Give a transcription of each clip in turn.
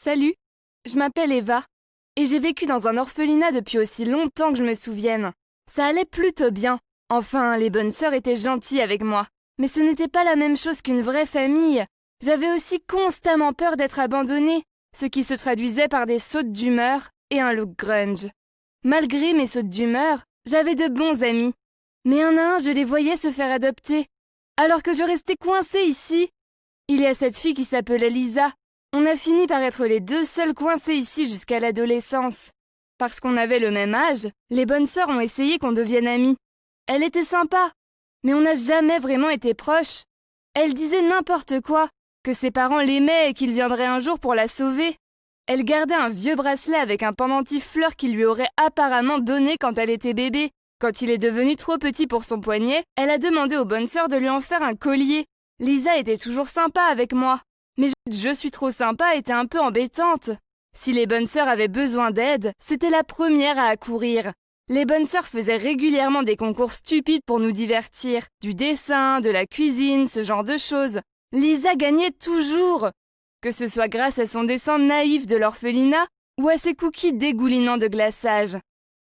Salut, je m'appelle Eva et j'ai vécu dans un orphelinat depuis aussi longtemps que je me souvienne. Ça allait plutôt bien. Enfin, les bonnes sœurs étaient gentilles avec moi. Mais ce n'était pas la même chose qu'une vraie famille. J'avais aussi constamment peur d'être abandonnée, ce qui se traduisait par des sautes d'humeur et un look grunge. Malgré mes sautes d'humeur, j'avais de bons amis. Mais un à un, je les voyais se faire adopter, alors que je restais coincée ici. Il y a cette fille qui s'appelait Lisa. On a fini par être les deux seuls coincés ici jusqu'à l'adolescence. Parce qu'on avait le même âge, les bonnes sœurs ont essayé qu'on devienne amies. Elle était sympa, mais on n'a jamais vraiment été proches. Elle disait n'importe quoi, que ses parents l'aimaient et qu'il viendrait un jour pour la sauver. Elle gardait un vieux bracelet avec un pendentif fleur qu'il lui aurait apparemment donné quand elle était bébé. Quand il est devenu trop petit pour son poignet, elle a demandé aux bonnes sœurs de lui en faire un collier. Lisa était toujours sympa avec moi. Mais je suis trop sympa était un peu embêtante. Si les bonnes sœurs avaient besoin d'aide, c'était la première à accourir. Les bonnes sœurs faisaient régulièrement des concours stupides pour nous divertir. Du dessin, de la cuisine, ce genre de choses. Lisa gagnait toujours. Que ce soit grâce à son dessin naïf de l'orphelinat ou à ses cookies dégoulinants de glaçage.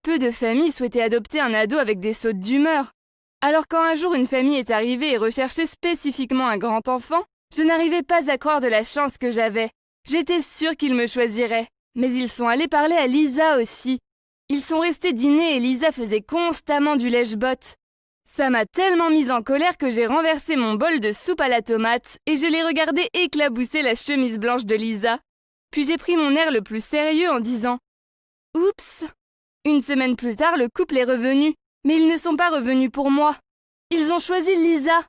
Peu de familles souhaitaient adopter un ado avec des sautes d'humeur. Alors quand un jour une famille est arrivée et recherchait spécifiquement un grand enfant, je n'arrivais pas à croire de la chance que j'avais. J'étais sûre qu'ils me choisiraient. Mais ils sont allés parler à Lisa aussi. Ils sont restés dîner et Lisa faisait constamment du lèche-botte. Ça m'a tellement mise en colère que j'ai renversé mon bol de soupe à la tomate et je l'ai regardé éclabousser la chemise blanche de Lisa. Puis j'ai pris mon air le plus sérieux en disant « Oups !» Une semaine plus tard, le couple est revenu. Mais ils ne sont pas revenus pour moi. Ils ont choisi Lisa.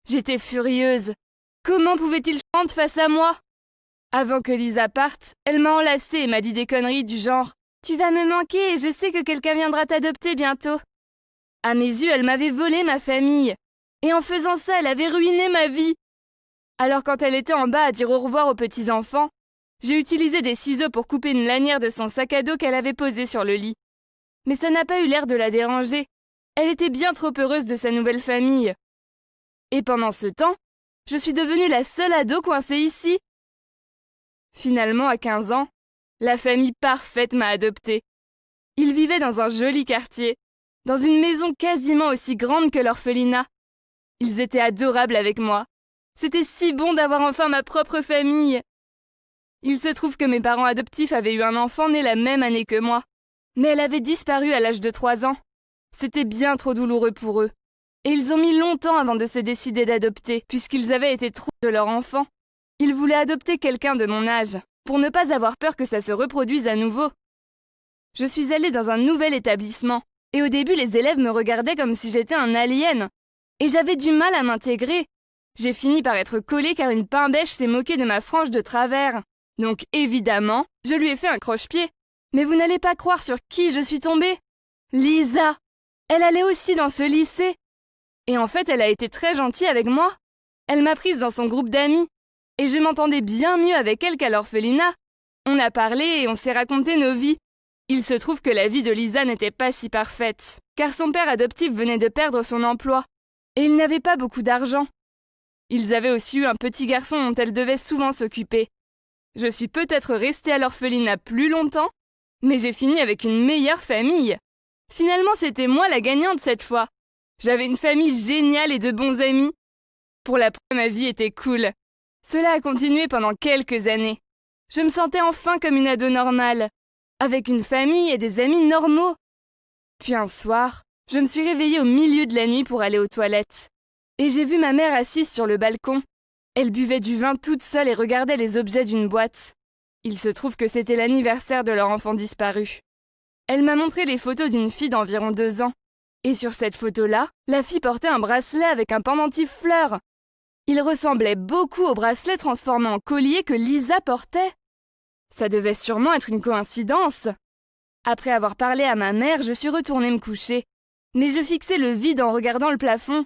J'étais furieuse. Comment pouvait-il rendre face à moi? Avant que Lisa parte, elle m'a enlacée et m'a dit des conneries du genre « Tu vas me manquer et je sais que quelqu'un viendra t'adopter bientôt. » À mes yeux, elle m'avait volé ma famille. Et en faisant ça, elle avait ruiné ma vie. Alors quand elle était en bas à dire au revoir aux petits-enfants, j'ai utilisé des ciseaux pour couper une lanière de son sac à dos qu'elle avait posé sur le lit. Mais ça n'a pas eu l'air de la déranger. Elle était bien trop heureuse de sa nouvelle famille. Et pendant ce temps, je suis devenue la seule ado coincée ici. Finalement, à 15 ans, la famille parfaite m'a adoptée. Ils vivaient dans un joli quartier, dans une maison quasiment aussi grande que l'orphelinat. Ils étaient adorables avec moi. C'était si bon d'avoir enfin ma propre famille. Il se trouve que mes parents adoptifs avaient eu un enfant né la même année que moi. Mais elle avait disparu à l'âge de 3 ans. C'était bien trop douloureux pour eux. Et ils ont mis longtemps avant de se décider d'adopter, puisqu'ils avaient été trop de leur enfant. Ils voulaient adopter quelqu'un de mon âge, pour ne pas avoir peur que ça se reproduise à nouveau. Je suis allée dans un nouvel établissement, et au début les élèves me regardaient comme si j'étais un alien. Et j'avais du mal à m'intégrer. J'ai fini par être collée car une pain-bêche s'est moquée de ma frange de travers. Donc évidemment, je lui ai fait un croche-pied. Mais vous n'allez pas croire sur qui je suis tombée. Lisa! Elle allait aussi dans ce lycée. Et en fait, elle a été très gentille avec moi. Elle m'a prise dans son groupe d'amis. Et je m'entendais bien mieux avec elle qu'à l'orphelinat. On a parlé et on s'est raconté nos vies. Il se trouve que la vie de Lisa n'était pas si parfaite, car son père adoptif venait de perdre son emploi. Et il n'avait pas beaucoup d'argent. Ils avaient aussi eu un petit garçon dont elle devait souvent s'occuper. Je suis peut-être restée à l'orphelinat plus longtemps, mais j'ai fini avec une meilleure famille. Finalement, c'était moi la gagnante cette fois. J'avais une famille géniale et de bons amis. Pour la première, ma vie était cool. Cela a continué pendant quelques années. Je me sentais enfin comme une ado normale, avec une famille et des amis normaux. Puis un soir, je me suis réveillée au milieu de la nuit pour aller aux toilettes. Et j'ai vu ma mère assise sur le balcon. Elle buvait du vin toute seule et regardait les objets d'une boîte. Il se trouve que c'était l'anniversaire de leur enfant disparu. Elle m'a montré les photos d'une fille d'environ 2 ans. Et sur cette photo-là, la fille portait un bracelet avec un pendentif fleur. Il ressemblait beaucoup au bracelet transformé en collier que Lisa portait. Ça devait sûrement être une coïncidence. Après avoir parlé à ma mère, je suis retournée me coucher. Mais je fixais le vide en regardant le plafond.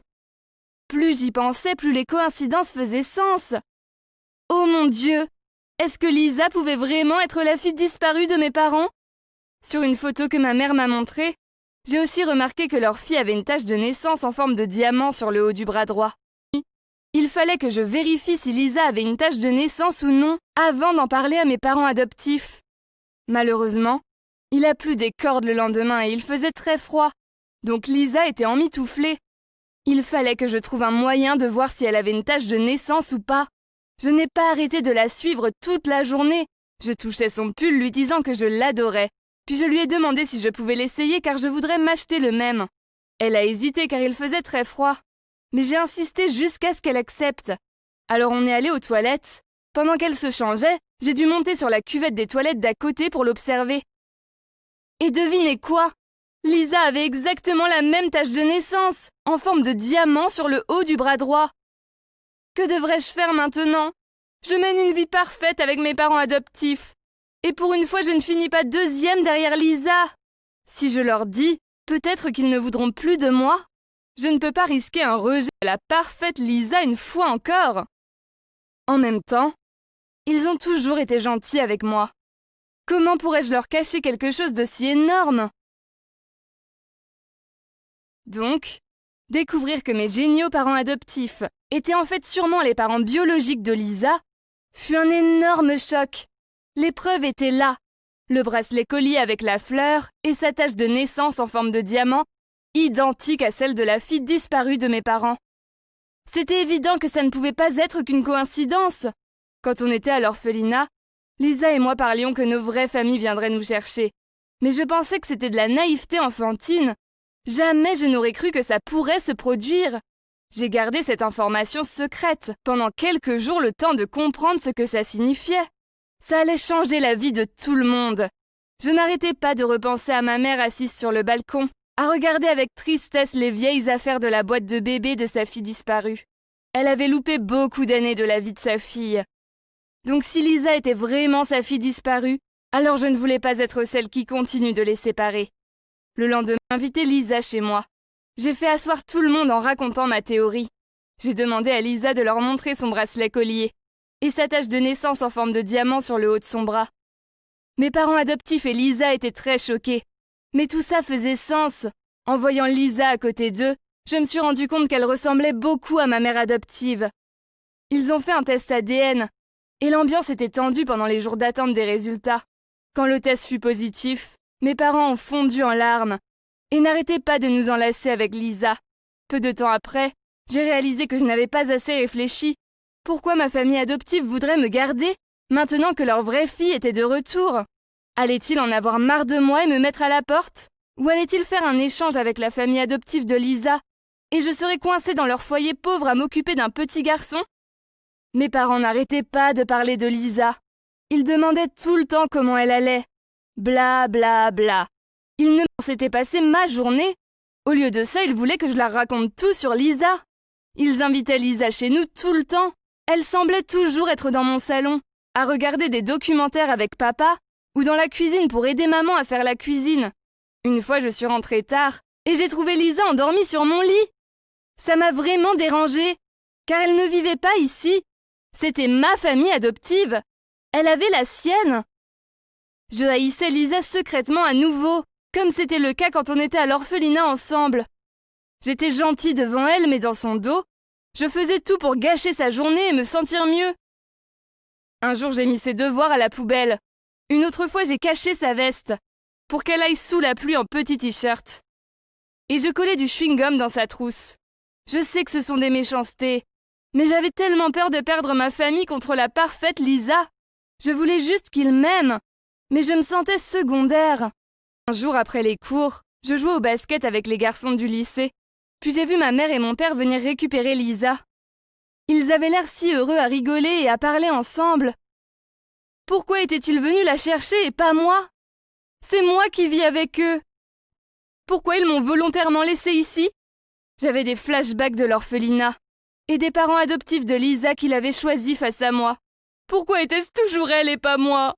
Plus j'y pensais, plus les coïncidences faisaient sens. Oh mon Dieu! Est-ce que Lisa pouvait vraiment être la fille disparue de mes parents? Sur une photo que ma mère m'a montrée, j'ai aussi remarqué que leur fille avait une tache de naissance en forme de diamant sur le haut du bras droit. Il fallait que je vérifie si Lisa avait une tache de naissance ou non avant d'en parler à mes parents adoptifs. Malheureusement, il a plu des cordes le lendemain et il faisait très froid, donc Lisa était emmitouflée. Il fallait que je trouve un moyen de voir si elle avait une tache de naissance ou pas. Je n'ai pas arrêté de la suivre toute la journée. Je touchais son pull lui disant que je l'adorais. Puis je lui ai demandé si je pouvais l'essayer car je voudrais m'acheter le même. Elle a hésité car il faisait très froid. Mais j'ai insisté jusqu'à ce qu'elle accepte. Alors on est allé aux toilettes. Pendant qu'elle se changeait, j'ai dû monter sur la cuvette des toilettes d'à côté pour l'observer. Et devinez quoi? Lisa avait exactement la même tache de naissance, en forme de diamant sur le haut du bras droit. Que devrais-je faire maintenant? Je mène une vie parfaite avec mes parents adoptifs. Et pour une fois, je ne finis pas deuxième derrière Lisa. Si je leur dis, peut-être qu'ils ne voudront plus de moi. Je ne peux pas risquer un rejet de la parfaite Lisa une fois encore. En même temps, ils ont toujours été gentils avec moi. Comment pourrais-je leur cacher quelque chose d'aussi énorme? Donc, découvrir que mes géniaux parents adoptifs étaient en fait sûrement les parents biologiques de Lisa fut un énorme choc. L'épreuve était là. Le bracelet collier avec la fleur et sa tache de naissance en forme de diamant, identique à celle de la fille disparue de mes parents. C'était évident que ça ne pouvait pas être qu'une coïncidence. Quand on était à l'orphelinat, Lisa et moi parlions que nos vraies familles viendraient nous chercher. Mais je pensais que c'était de la naïveté enfantine. Jamais je n'aurais cru que ça pourrait se produire. J'ai gardé cette information secrète pendant quelques jours le temps de comprendre ce que ça signifiait. Ça allait changer la vie de tout le monde. Je n'arrêtais pas de repenser à ma mère assise sur le balcon, à regarder avec tristesse les vieilles affaires de la boîte de bébé de sa fille disparue. Elle avait loupé beaucoup d'années de la vie de sa fille. Donc si Lisa était vraiment sa fille disparue, alors je ne voulais pas être celle qui continue de les séparer. Le lendemain, j'ai invité Lisa chez moi. J'ai fait asseoir tout le monde en racontant ma théorie. J'ai demandé à Lisa de leur montrer son bracelet collier et sa tache de naissance en forme de diamant sur le haut de son bras. Mes parents adoptifs et Lisa étaient très choqués. Mais tout ça faisait sens. En voyant Lisa à côté d'eux, je me suis rendu compte qu'elle ressemblait beaucoup à ma mère adoptive. Ils ont fait un test ADN, et l'ambiance était tendue pendant les jours d'attente des résultats. Quand le test fut positif, mes parents ont fondu en larmes, et n'arrêtaient pas de nous enlacer avec Lisa. Peu de temps après, j'ai réalisé que je n'avais pas assez réfléchi. Pourquoi ma famille adoptive voudrait me garder, maintenant que leur vraie fille était de retour? Allait-il en avoir marre de moi et me mettre à la porte? Ou allait-il faire un échange avec la famille adoptive de Lisa, et je serais coincée dans leur foyer pauvre à m'occuper d'un petit garçon? Mes parents n'arrêtaient pas de parler de Lisa. Ils demandaient tout le temps comment elle allait. Bla bla bla. Ils ne m'en s'étaient passé ma journée. Au lieu de ça, ils voulaient que je leur raconte tout sur Lisa. Ils invitaient Lisa chez nous tout le temps. Elle semblait toujours être dans mon salon, à regarder des documentaires avec papa, ou dans la cuisine pour aider maman à faire la cuisine. Une fois, je suis rentrée tard, et j'ai trouvé Lisa endormie sur mon lit. Ça m'a vraiment dérangée, car elle ne vivait pas ici. C'était ma famille adoptive. Elle avait la sienne. Je haïssais Lisa secrètement à nouveau, comme c'était le cas quand on était à l'orphelinat ensemble. J'étais gentille devant elle, mais dans son dos, je faisais tout pour gâcher sa journée et me sentir mieux. Un jour, j'ai mis ses devoirs à la poubelle. Une autre fois, j'ai caché sa veste, pour qu'elle aille sous la pluie en petit t-shirt. Et je collais du chewing-gum dans sa trousse. Je sais que ce sont des méchancetés, mais j'avais tellement peur de perdre ma famille contre la parfaite Lisa. Je voulais juste qu'ils m'aiment, mais je me sentais secondaire. Un jour après les cours, je jouais au basket avec les garçons du lycée. Puis j'ai vu ma mère et mon père venir récupérer Lisa. Ils avaient l'air si heureux à rigoler et à parler ensemble. Pourquoi étaient-ils venus la chercher et pas moi? C'est moi qui vis avec eux. Pourquoi ils m'ont volontairement laissée ici? J'avais des flashbacks de l'orphelinat et des parents adoptifs de Lisa qui l'avaient choisie face à moi. Pourquoi était-ce toujours elle et pas moi?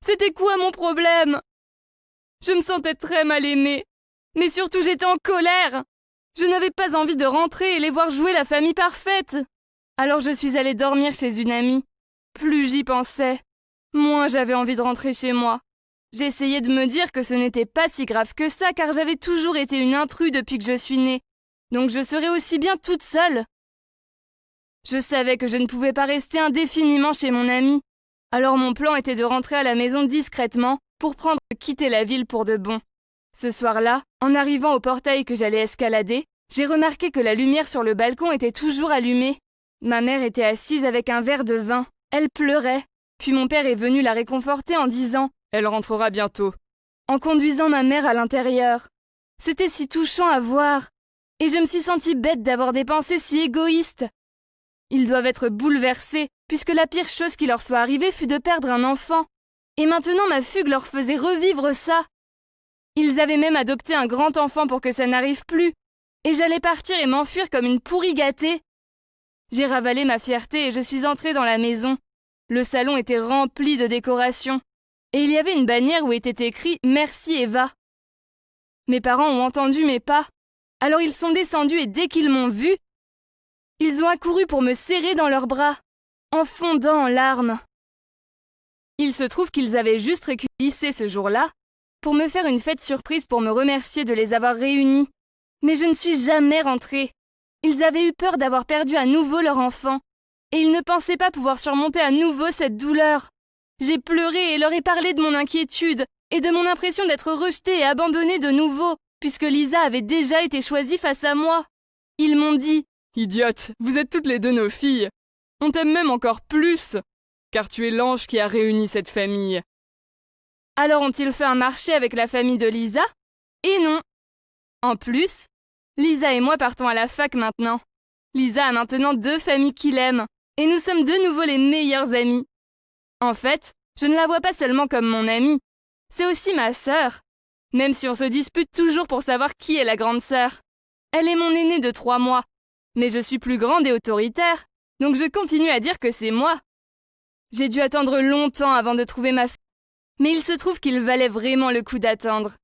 C'était quoi mon problème? Je me sentais très mal aimée, mais surtout j'étais en colère. Je n'avais pas envie de rentrer et les voir jouer la famille parfaite. Alors je suis allée dormir chez une amie. Plus j'y pensais, moins j'avais envie de rentrer chez moi. J'essayais de me dire que ce n'était pas si grave que ça, car j'avais toujours été une intrue depuis que je suis née. Donc je serais aussi bien toute seule. Je savais que je ne pouvais pas rester indéfiniment chez mon ami. Alors mon plan était de rentrer à la maison discrètement pour quitter la ville pour de bon. Ce soir-là, en arrivant au portail que j'allais escalader, j'ai remarqué que la lumière sur le balcon était toujours allumée. Ma mère était assise avec un verre de vin. Elle pleurait. Puis mon père est venu la réconforter en disant « Elle rentrera bientôt », en conduisant ma mère à l'intérieur. C'était si touchant à voir. Et je me suis sentie bête d'avoir des pensées si égoïstes. Ils doivent être bouleversés, puisque la pire chose qui leur soit arrivée fut de perdre un enfant. Et maintenant ma fugue leur faisait revivre ça. Ils avaient même adopté un grand enfant pour que ça n'arrive plus. Et j'allais partir et m'enfuir comme une pourrie gâtée. J'ai ravalé ma fierté et je suis entrée dans la maison. Le salon était rempli de décorations. Et il y avait une bannière où était écrit « Merci Eva ». Mes parents ont entendu mes pas. Alors ils sont descendus et dès qu'ils m'ont vue, ils ont accouru pour me serrer dans leurs bras, en fondant en larmes. Il se trouve qu'ils avaient juste récupéré le lycée ce jour-là pour me faire une fête surprise pour me remercier de les avoir réunis. Mais je ne suis jamais rentrée. Ils avaient eu peur d'avoir perdu à nouveau leur enfant. Et ils ne pensaient pas pouvoir surmonter à nouveau cette douleur. J'ai pleuré et leur ai parlé de mon inquiétude et de mon impression d'être rejetée et abandonnée de nouveau, puisque Lisa avait déjà été choisie face à moi. Ils m'ont dit « Idiote, vous êtes toutes les deux nos filles. On t'aime même encore plus, car tu es l'ange qui a réuni cette famille. » Alors ont-ils fait un marché avec la famille de Lisa? Et non. En plus, Lisa et moi partons à la fac maintenant. Lisa a maintenant 2 familles qui l'aiment, et nous sommes de nouveau les meilleurs amis. En fait, je ne la vois pas seulement comme mon amie, c'est aussi ma sœur, même si on se dispute toujours pour savoir qui est la grande sœur. Elle est mon aînée de 3 mois, mais je suis plus grande et autoritaire, donc je continue à dire que c'est moi. J'ai dû attendre longtemps avant de trouver ma fille, mais il se trouve qu'il valait vraiment le coup d'attendre.